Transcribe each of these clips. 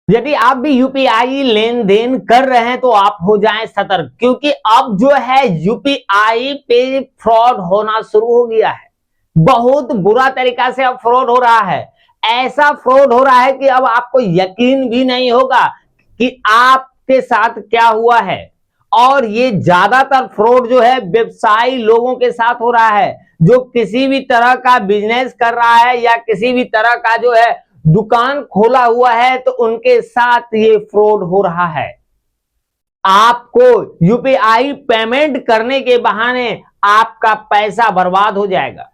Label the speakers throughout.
Speaker 1: यदि आप भी यूपीआई लेन देन कर रहे हैं तो आप हो जाएं सतर्क, क्योंकि अब जो है यूपीआई पे फ्रॉड होना शुरू हो गया है। बहुत बुरा तरीका से अब फ्रॉड हो रहा है। ऐसा फ्रॉड हो रहा है कि अब आपको यकीन भी नहीं होगा कि आपके साथ क्या हुआ है। और ये ज्यादातर फ्रॉड जो है व्यवसायी लोगों के साथ हो रहा है, जो किसी भी तरह का बिजनेस कर रहा है या किसी भी तरह का जो है दुकान खोला हुआ है, तो उनके साथ ये फ्रॉड हो रहा है। आपको यूपीआई पेमेंट करने के बहाने आपका पैसा बर्बाद हो जाएगा,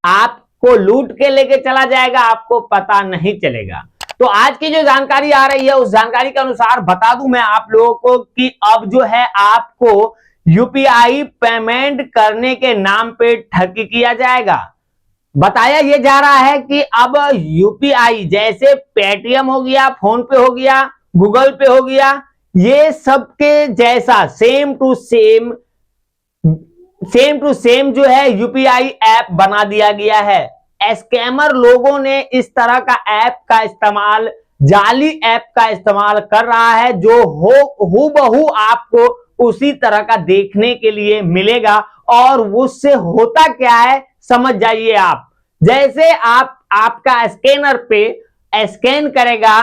Speaker 1: आपको लूट के लेके चला जाएगा, आपको पता नहीं चलेगा। तो आज की जो जानकारी आ रही है उस जानकारी के अनुसार बता दूं मैं आप लोगों को कि अब जो है आपको यूपीआई पेमेंट करने के नाम पे ठगी किया जाएगा। बताया यह जा रहा है कि अब यूपीआई जैसे पेटीएम हो गया, फोन पे हो गया, गूगल पे हो गया, ये सबके जैसा सेम टू सेम जो है यूपीआई ऐप बना दिया गया है। स्कैमर लोगों ने इस तरह का ऐप का इस्तेमाल, जाली ऐप का इस्तेमाल कर रहा है, जो हूबहू आपको उसी तरह का देखने के लिए मिलेगा। और उससे होता क्या है समझ जाइए आप। जैसे आपका स्कैनर पे स्कैन करेगा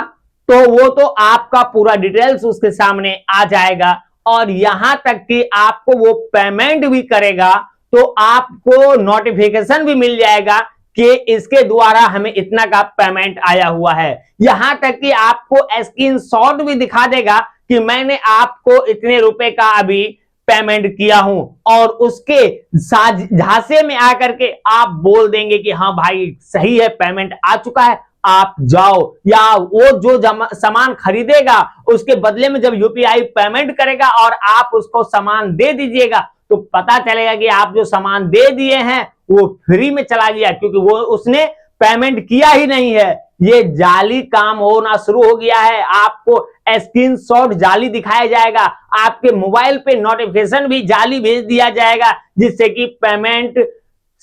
Speaker 1: तो वो तो आपका पूरा डिटेल्स उसके सामने आ जाएगा, और यहां तक कि आपको वो पेमेंट भी करेगा तो आपको नोटिफिकेशन भी मिल जाएगा कि इसके द्वारा हमें इतना का पेमेंट आया हुआ है। यहां तक कि आपको स्क्रीनशॉट भी दिखा देगा कि मैंने आपको इतने रुपए का अभी पेमेंट किया हूं, और उसके झांसे में आकर के आप बोल देंगे कि हाँ भाई सही है, पेमेंट आ चुका है, आप जाओ। या वो जो सामान खरीदेगा उसके बदले में जब यूपीआई पेमेंट करेगा और आप उसको सामान दे दीजिएगा, तो पता चलेगा कि आप जो सामान दे दिए हैं वो फ्री में चला गया, क्योंकि वो उसने पेमेंट किया ही नहीं है। ये जाली काम होना शुरू हो गया है। आपको स्क्रीनशॉट जाली दिखाया जाएगा, आपके मोबाइल पे नोटिफिकेशन भी जाली भेज दिया जाएगा, जिससे कि पेमेंट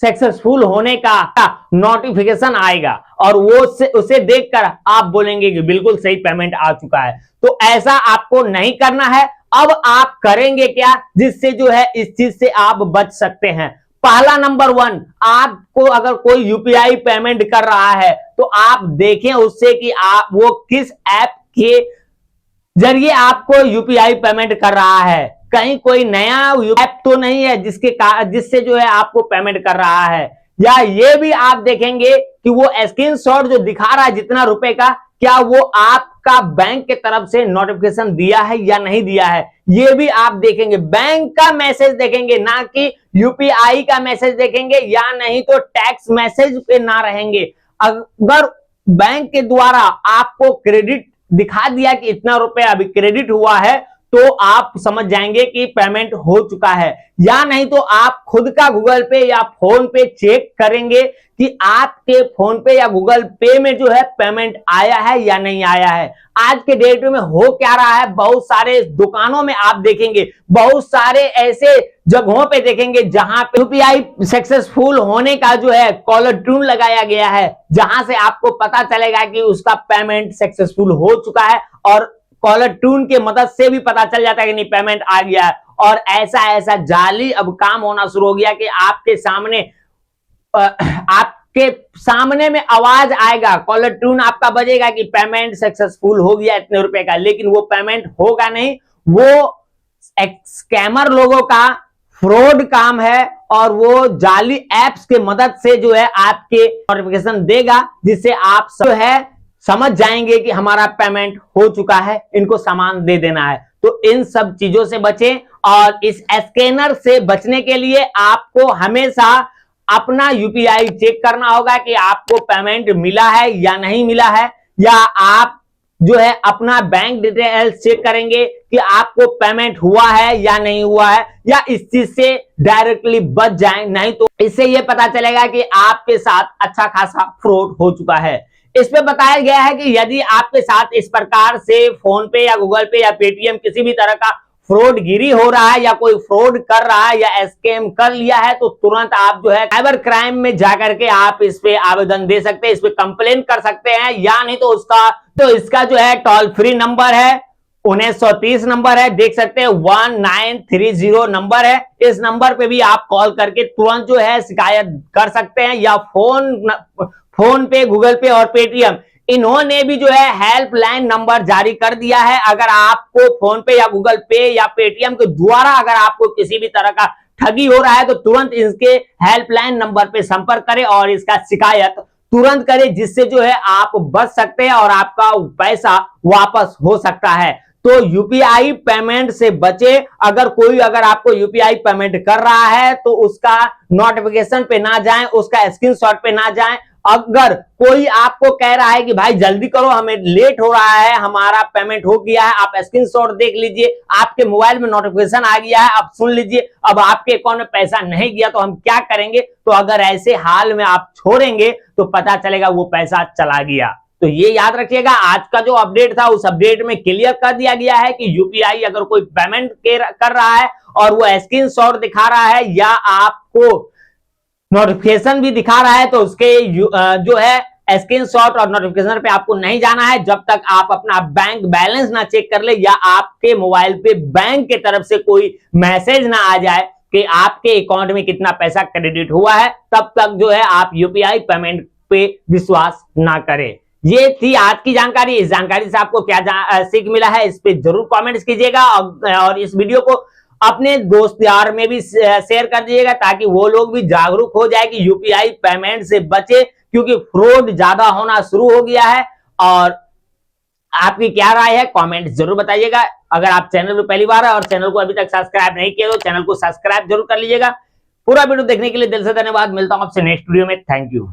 Speaker 1: सक्सेसफुल होने का नोटिफिकेशन आएगा, और वो उसे देखकर आप बोलेंगे कि बिल्कुल सही पेमेंट आ चुका है। तो ऐसा आपको नहीं करना है। अब आप करेंगे क्या जिससे जो है इस चीज से आप बच सकते हैं? पहला नंबर 1, आपको अगर कोई यूपीआई पेमेंट कर रहा है तो आप देखें उससे कि आप वो किस ऐप के जरिए आपको यूपीआई पेमेंट कर रहा है। कहीं कोई नया ऐप तो नहीं है जिससे जो है आपको पेमेंट कर रहा है। या ये भी आप देखेंगे कि वो स्क्रीनशॉट जो दिखा रहा है जितना रुपए का, क्या वो आपका बैंक के तरफ से नोटिफिकेशन दिया है या नहीं दिया है, ये भी आप देखेंगे। बैंक का मैसेज देखेंगे, ना कि यूपीआई का मैसेज देखेंगे, या नहीं तो टैक्स मैसेज पे ना रहेंगे। अगर बैंक के द्वारा आपको क्रेडिट दिखा दिया कि इतना रुपए अभी क्रेडिट हुआ है, तो आप समझ जाएंगे कि पेमेंट हो चुका है। या नहीं तो आप खुद का गूगल पे या फोन पे चेक करेंगे कि आपके फोन पे या गूगल पे में जो है पेमेंट आया है या नहीं आया है। आज के डेट में हो क्या रहा है, बहुत सारे दुकानों में आप देखेंगे, बहुत सारे ऐसे जगहों पे देखेंगे जहां पे यूपीआई सक्सेसफुल होने का जो है कॉलर ट्यून लगाया गया है, जहां से आपको पता चलेगा कि उसका पेमेंट सक्सेसफुल हो चुका है, और कॉलर ट्यून की मदद से भी पता चल जाता है कि नहीं पेमेंट आ गया है। और ऐसा ऐसा जाली अब काम होना शुरू हो गया कि आपके सामने में आवाज आएगा, कॉलर ट्यून आपका बजेगा कि पेमेंट सक्सेसफुल हो गया इतने रुपए का, लेकिन वो पेमेंट होगा नहीं। वो स्कैमर लोगों का फ्रॉड काम है, और वो जाली एप्स के मदद से जो है आपके नोटिफिकेशन देगा, जिससे आप सब है समझ जाएंगे कि हमारा पेमेंट हो चुका है, इनको सामान दे देना है। तो इन सब चीजों से बचें, और इस स्कैनर से बचने के लिए आपको हमेशा अपना यूपीआई चेक करना होगा कि आपको पेमेंट मिला है या नहीं मिला है। या आप जो है अपना बैंक डिटेल्स चेक करेंगे कि आपको पेमेंट हुआ है या नहीं हुआ है, या इस चीज से डायरेक्टली बच जाएं। नहीं तो इससे यह पता चलेगा कि आपके साथ अच्छा खासा फ्रॉड हो चुका है। इस पे बताया गया है कि यदि आपके साथ इस प्रकार से फोन पे या गूगल पे या पेटीएम किसी भी तरह का फ्रॉडगिरी हो रहा है या कोई फ्रॉड कर रहा है या स्कैम कर लिया है, तो तुरंत आप जो है साइबर क्राइम में जाकर के आप इस पे आवेदन दे सकते हैं, इस पे कंप्लेन कर सकते हैं, या नहीं तो इसका जो है टोल फ्री नंबर है 1930 नंबर है, देख सकते हैं 1930 नंबर है। इस नंबर पे भी आप कॉल करके तुरंत जो है शिकायत कर सकते हैं, या फोन पे, गूगल पे और पेटीएम, इन्होंने भी जो है हेल्पलाइन नंबर जारी कर दिया है। अगर आपको फोन पे या गूगल पे या पेटीएम के द्वारा अगर आपको किसी भी तरह का ठगी हो रहा है, तो तुरंत इसके हेल्पलाइन नंबर पे संपर्क करें और इसका शिकायत तुरंत करें, जिससे जो है आप बच सकते हैं और आपका पैसा वापस हो सकता है। तो यूपीआई पेमेंट से बचे। अगर आपको यूपीआई पेमेंट कर रहा है तो उसका नोटिफिकेशन पे ना जाएं, उसका स्क्रीनशॉट पे ना जाएं। अगर कोई आपको कह रहा है कि भाई जल्दी करो, हमें लेट हो रहा है, हमारा पेमेंट हो गया है, आप स्क्रीनशॉट देख लीजिए, आपके मोबाइल में नोटिफिकेशन आ गया है, आप सुन लीजिए, अब आपके अकाउंट में पैसा नहीं गया तो हम क्या करेंगे। तो अगर ऐसे हाल में आप छोड़ेंगे तो पता चलेगा वो पैसा चला गया। तो ये याद रखिएगा, आज का जो अपडेट था उस अपडेट में क्लियर कर दिया गया है कि यूपीआई अगर कोई पेमेंट कर रहा है और वो स्क्रीनशॉट दिखा रहा है या आपको नोटिफिकेशन भी दिखा रहा है, तो उसके जो है स्क्रीनशॉट और नोटिफिकेशन पे आपको नहीं जाना है जब तक आप अपना बैंक बैलेंस ना चेक कर ले, या आपके मोबाइल पे बैंक की तरफ से कोई मैसेज ना आ जाए कि आपके अकाउंट में कितना पैसा क्रेडिट हुआ है। तब तक जो है आप यूपीआई पेमेंट पे विश्वास ना करें। ये थी आज की जानकारी। इस जानकारी से आपको क्या सीख मिला है, इस पे जरूर कमेंट्स कीजिएगा और इस वीडियो को अपने दोस्त यार में भी शेयर कर दीजिएगा, ताकि वो लोग भी जागरूक हो जाए कि यूपीआई पेमेंट से बचे, क्योंकि फ्रॉड ज्यादा होना शुरू हो गया है। और आपकी क्या राय है कमेंट जरूर बताइएगा। अगर आप चैनल पर पहली बार है और चैनल को अभी तक सब्सक्राइब नहीं किया तो चैनल को सब्सक्राइब जरूर कर लीजिएगा। पूरा वीडियो देखने के लिए दिल से धन्यवाद। मिलता हूं आपसे नेक्स्ट वीडियो में। Thank you.